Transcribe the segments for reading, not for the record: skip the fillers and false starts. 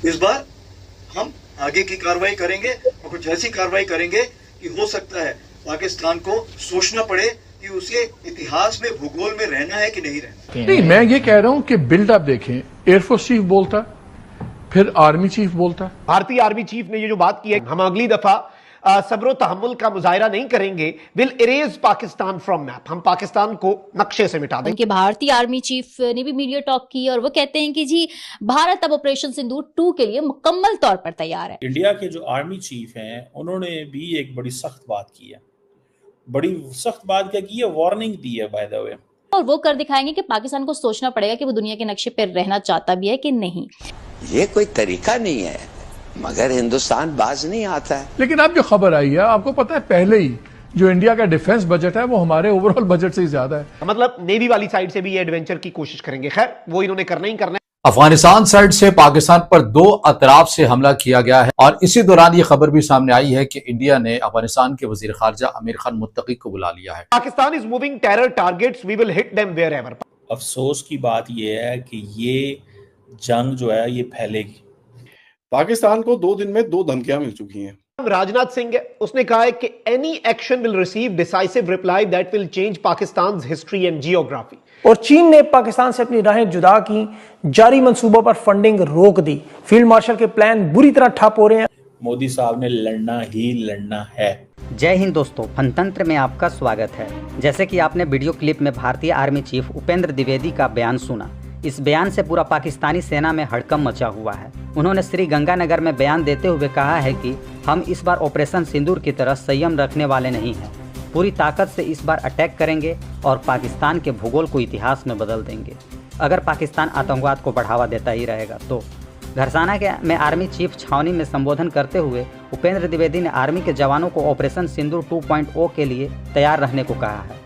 इस बार हम आगे की कार्रवाई करेंगे और कुछ ऐसी कार्रवाई करेंगे कि हो सकता है पाकिस्तान को सोचना पड़े कि उसे इतिहास में, भूगोल में रहना है कि नहीं रहना। नहीं, मैं ये कह रहा हूं कि बिल्डअप देखें, एयरफोर्स चीफ बोलता, फिर आर्मी चीफ बोलता। भारतीय आर्मी चीफ ने ये जो बात की है, हम अगली दफा सब्र तहम्मुल का मुजाहिरा नहीं करेंगे, will erase Pakistan from map, हम पाकिस्तान को नक्शे से मिटा देंगे। उनके भारतीय आर्मी चीफ ने भी मीडिया टॉक की और वो कहते हैं कि जी भारत अब ऑपरेशन सिंदूर 2 के लिए मुकम्मल तौर पर तैयार है। इंडिया के जो आर्मी चीफ हैं उन्होंने भी एक बड़ी सख्त बात की है, बड़ी सख्त बात क्या की है, वार्निंग दी है बाय द वे, और वो कर दिखाएंगे कि पाकिस्तान को सोचना पड़ेगा कि वो दुनिया के नक्शे पर रहना चाहता भी है कि नहीं। ये कोई तरीका नहीं है, मगर हिंदुस्तान बाज नहीं आता है। लेकिन अब जो खबर आई है, आपको पता है पहले ही जो इंडिया का डिफेंस बजट है वो हमारे ओवरऑल बजट से ही ज्यादा है। मतलब नेवी वाली साइड से भी ये एडवेंचर की कोशिश करेंगे, खैर वो इन्होंने करना ही करना है। अफगानिस्तान साइड से पाकिस्तान पर 2 अतराफ से हमला किया गया है और इसी दौरान ये खबर भी सामने आई है कि इंडिया ने अफगानिस्तान के वजीर खारजा आमिर खान मुत्तकी को बुला लिया है। Pakistan is moving terror targets, we will hit them wherever. अफसोस की बात यह है कि ये जंग जो है ये फैलेगी। पाकिस्तान को 2 दिन में 2 धमकियां मिल चुकी हैं। राजनाथ सिंह है, उसने कहा है कि any action will receive decisive reply that will change Pakistan history and geography. और चीन ने पाकिस्तान से अपनी राहें जुदा की, जारी मंसूबों पर फंडिंग रोक दी, फील्ड मार्शल के प्लान बुरी तरह ठप हो रहे हैं। मोदी साहब ने लड़ना ही लड़ना है। जय हिंद दोस्तों, फनतंत्र में आपका स्वागत है। जैसे कि आपने वीडियो क्लिप में भारतीय आर्मी चीफ उपेंद्र द्विवेदी का बयान सुना, इस बयान से पूरा पाकिस्तानी सेना में हड़कंप मचा हुआ है। उन्होंने श्री गंगानगर में बयान देते हुए कहा है कि हम इस बार ऑपरेशन सिंदूर की तरह संयम रखने वाले नहीं हैं, पूरी ताकत से इस बार अटैक करेंगे और पाकिस्तान के भूगोल को इतिहास में बदल देंगे अगर पाकिस्तान आतंकवाद को बढ़ावा देता ही रहेगा तो। घरसाना में आर्मी चीफ छावनी में संबोधन करते हुए उपेंद्र द्विवेदी ने आर्मी के जवानों को ऑपरेशन सिंदूर 2.0 के लिए तैयार रहने को कहा है।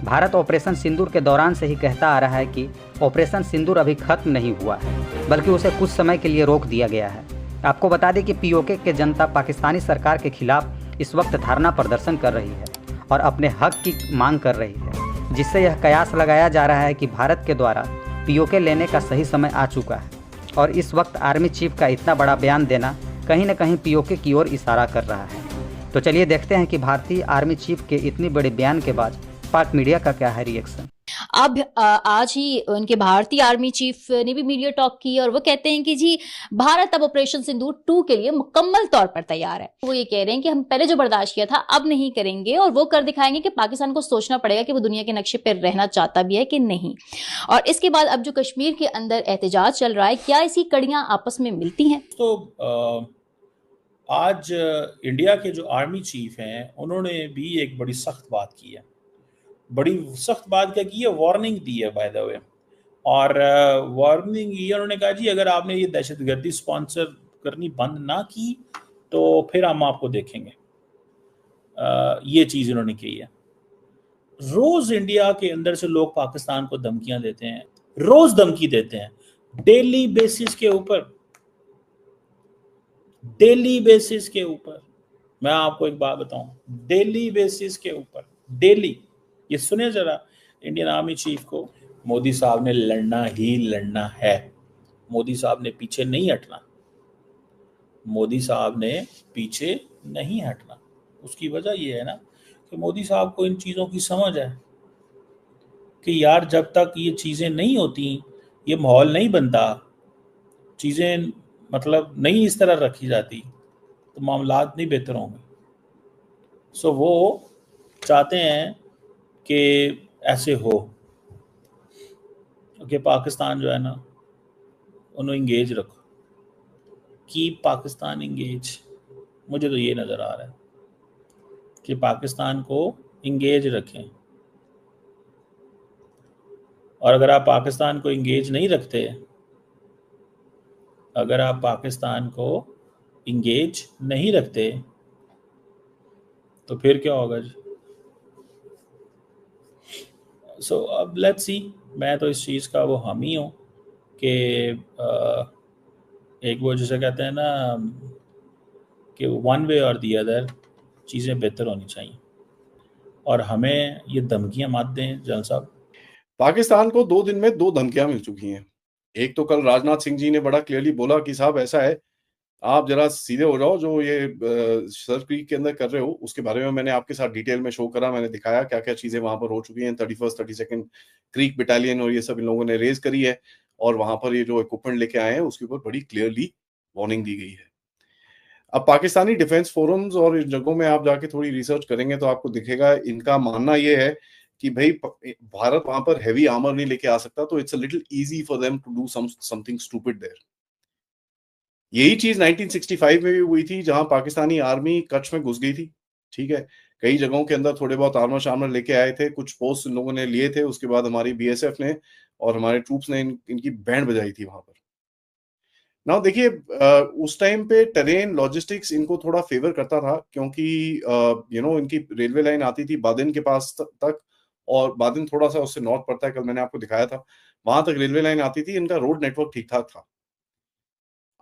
भारत ऑपरेशन सिंदूर के दौरान से ही कहता आ रहा है कि ऑपरेशन सिंदूर अभी खत्म नहीं हुआ है, बल्कि उसे कुछ समय के लिए रोक दिया गया है। आपको बता दें कि पीओके के जनता पाकिस्तानी सरकार के खिलाफ इस वक्त धरना प्रदर्शन कर रही है और अपने हक की मांग कर रही है, जिससे यह कयास लगाया जा रहा है कि भारत के द्वारा पीओके लेने का सही समय आ चुका है और इस वक्त आर्मी चीफ का इतना बड़ा बयान देना कहीं न कहीं पीओके की ओर इशारा कर रहा है। तो चलिए देखते हैं कि भारतीय आर्मी चीफ के इतनी बड़े बयान के बाद पाक मीडिया का क्या है रिएक्शन। अब आज ही उनके भारतीय आर्मी चीफ ने भी मीडिया टॉक की और वो कहते हैं कि जी भारत अब ऑपरेशन सिंदूर 2 के लिए मुकम्मल तौर पर तैयार है। वो ये कह रहे हैं कि हम पहले जो बर्दाश्त किया था अब नहीं करेंगे और वो कर दिखाएंगे कि पाकिस्तान को सोचना पड़ेगा कि वो दुनिया के नक्शे पर रहना चाहता भी है कि नहीं। और इसके बाद अब जो कश्मीर के अंदर एहतजाज चल रहा है, क्या इसकी कड़ियां आपस में मिलती हैं? तो आज इंडिया के जो आर्मी चीफ हैं उन्होंने भी एक बड़ी सख्त बात की है, बड़ी सख्त बात क्या की है, वार्निंग दी है बाय द वे। और वार्निंग ये उन्होंने कहा जी अगर आपने ये दहशतगर्दी स्पॉन्सर करनी बंद ना की तो फिर हम आपको देखेंगे। ये चीज़ उन्होंने कही है। रोज इंडिया के अंदर से लोग पाकिस्तान को धमकियां देते हैं, रोज धमकी देते हैं, डेली बेसिस के ऊपर, डेली बेसिस के ऊपर। मैं आपको एक बात बताऊं, डेली बेसिस के ऊपर, डेली। ये सुने जरा इंडियन आर्मी चीफ को, मोदी साहब ने लड़ना ही लड़ना है, मोदी साहब ने पीछे नहीं हटना, मोदी साहब ने पीछे नहीं हटना। उसकी वजह यह है ना कि मोदी साहब को इन चीज़ों की समझ है कि यार जब तक ये चीज़ें नहीं होती, ये माहौल नहीं बनता, चीज़ें मतलब नहीं इस तरह रखी जाती तो मामलात नहीं बेहतर होंगे। सो वो चाहते हैं कि ऐसे हो कि पाकिस्तान जो है ना उन्हें इंगेज रखो, कीप पाकिस्तान इंगेज। मुझे तो ये नज़र आ रहा है कि पाकिस्तान को इंगेज रखें, और अगर आप पाकिस्तान को इंगेज नहीं रखते, अगर आप पाकिस्तान को इंगेज नहीं रखते तो फिर क्या होगा जी। सो अब लेट्स सी, मैं तो इस चीज़ का वो हामी हूँ कि एक वो जैसे कहते हैं ना कि वन वे और दी अदर चीज़ें बेहतर होनी चाहिए, और हमें ये धमकियाँ मत दें जनरल साहब। पाकिस्तान को 2 दिन में 2 धमकियां मिल चुकी हैं। एक तो कल राजनाथ सिंह जी ने बड़ा क्लियरली बोला कि साहब ऐसा है, आप जरा सीधे हो जाओ, जो ये सर क्रीक के अंदर कर रहे हो उसके बारे में मैंने आपके साथ डिटेल में शो करा, मैंने दिखाया क्या क्या चीजें वहां पर हो चुकी हैं। 31st 32nd क्रीक बटालियन और ये सब इन लोगों ने रेज करी है, और वहां पर ये जो इक्विपमेंट लेके आए हैं उसके ऊपर बड़ी क्लियरली वार्निंग दी गई है। अब पाकिस्तानी डिफेंस फोरम्स और इन जगहों में आप जाके थोड़ी रिसर्च करेंगे तो आपको दिखेगा, इनका मानना ये है कि भाई भारत वहां पर हैवी आर्मर नहीं लेके आ सकता, तो it's a little easy for them to do something stupid there. यही चीज 1965 में भी हुई थी, जहां पाकिस्तानी आर्मी कच्छ में घुस गई थी। ठीक है, कई जगहों के अंदर थोड़े बहुत आर्मर शार्मर लेके आए थे, कुछ पोस्ट इन लोगों ने लिए थे, उसके बाद हमारी बीएसएफ ने और हमारे ट्रूप्स ने इनकी बैंड बजाई थी वहां पर। नाउ देखिए, उस टाइम पे टेरेन लॉजिस्टिक्स इनको थोड़ा फेवर करता था, क्योंकि इनकी रेलवे लाइन आती थी बादिन के पास तक, और बादिन थोड़ा सा उससे नॉर्थ पड़ता है, कल मैंने आपको दिखाया था, वहां तक रेलवे लाइन आती थी, इनका रोड नेटवर्क ठीक ठाक था।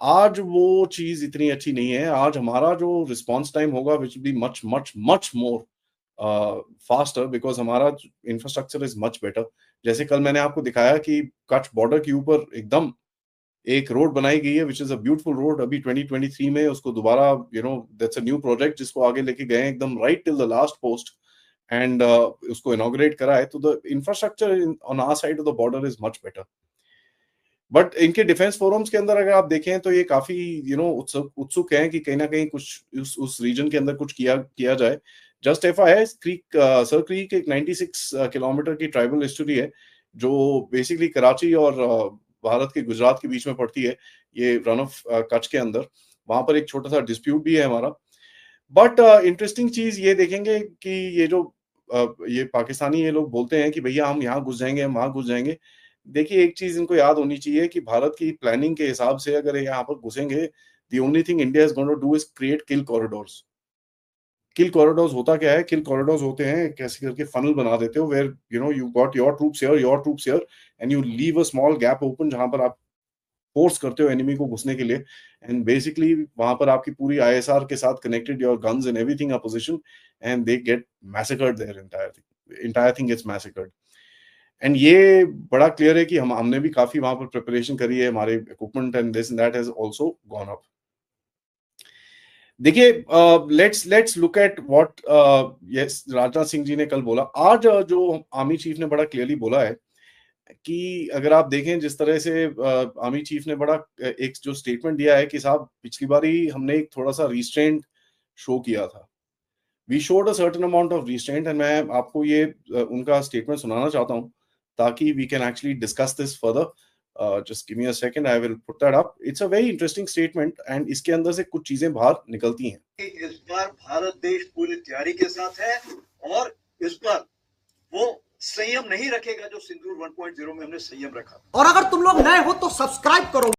आज वो चीज इतनी अच्छी नहीं है। आज हमारा जो रिस्पॉन्स टाइम होगा which be much much much more faster, because हमारा इंफ्रास्ट्रक्चर इज मच बेटर। जैसे कल मैंने आपको दिखाया कि कच्छ बॉर्डर के ऊपर एकदम एक रोड बनाई गई है, which is a beautiful road. अभी 2023 में उसको दोबारा दैट्स अ न्यू प्रोजेक्ट जिसको आगे लेके गए एकदम right till the last post, and उसको इनॉग्रेट करा है। तो the infrastructure on our side of the border is much better. But इनके डिफेंस फोरम्स के अंदर अगर आप देखें तो ये काफी उत्सुक हैं कि कहीं ना कहीं कुछ उस रीजन के अंदर कुछ किया जाए। जस्ट एफआईआई, सर क्रीक एक 96 किलोमीटर की ट्राइबल हिस्ट्री है, जो बेसिकली कराची और भारत के गुजरात के बीच में पड़ती है, ये रन ऑफ कच्छ के अंदर। वहां पर एक छोटा सा डिस्प्यूट भी है हमारा। बट इंटरेस्टिंग चीज ये देखेंगे कि ये जो ये पाकिस्तानी ये लोग बोलते हैं कि भैया हम यहाँ घुस जाएंगे, हम वहां घुस जाएंगे। देखिए, एक चीज इनको याद होनी चाहिए कि भारत की प्लानिंग के हिसाब से अगर यहाँ पर घुसेंगे, the only thing India is going to do is create kill corridors. Kill corridors होता क्या है? किल कॉरिडोर्स होते हैं कैसे करके फनल बना देते हो, where you got your troops here and you leave a small gap open, जहां पर आप फोर्स करते हो एनिमी को घुसने के लिए, एंड बेसिकली वहां पर आपकी पूरी आईएसआर के साथ connected your guns and everything our position, and they get massacred there, entire thing gets massacred. And ये बड़ा क्लियर है कि हमने भी काफी वहां पर प्रिपरेशन करी है, हमारे equipment and this and that has also gone up. देखिए, let's look at what yes Rajnath Singh ji ने कल बोला। आज जो आर्मी चीफ ने बड़ा क्लियरली बोला है कि अगर आप देखें जिस तरह से आर्मी चीफ ने बड़ा एक जो स्टेटमेंट दिया है कि साहब पिछली बारी हमने एक थोड़ा सा रिस्ट्रेंट शो किया था, we showed a certain amount of restraint, and मैं आपको ये उनका स्टेटमेंट सुनाना चाहता हूं ताकि we can actually discuss this further. Just give me a second, I will put that up. It's a very interesting statement, and इसके अंदर से कुछ चीजें बाहर निकलती हैं। इस बार भारत देश पूरी तैयारी के साथ है, और इस बार वो संयम नहीं रखेगा जो सिंदूर 1.0 में हमने संयम रखा। और अगर तुम लोग नए हो तो सब्सक्राइब करो।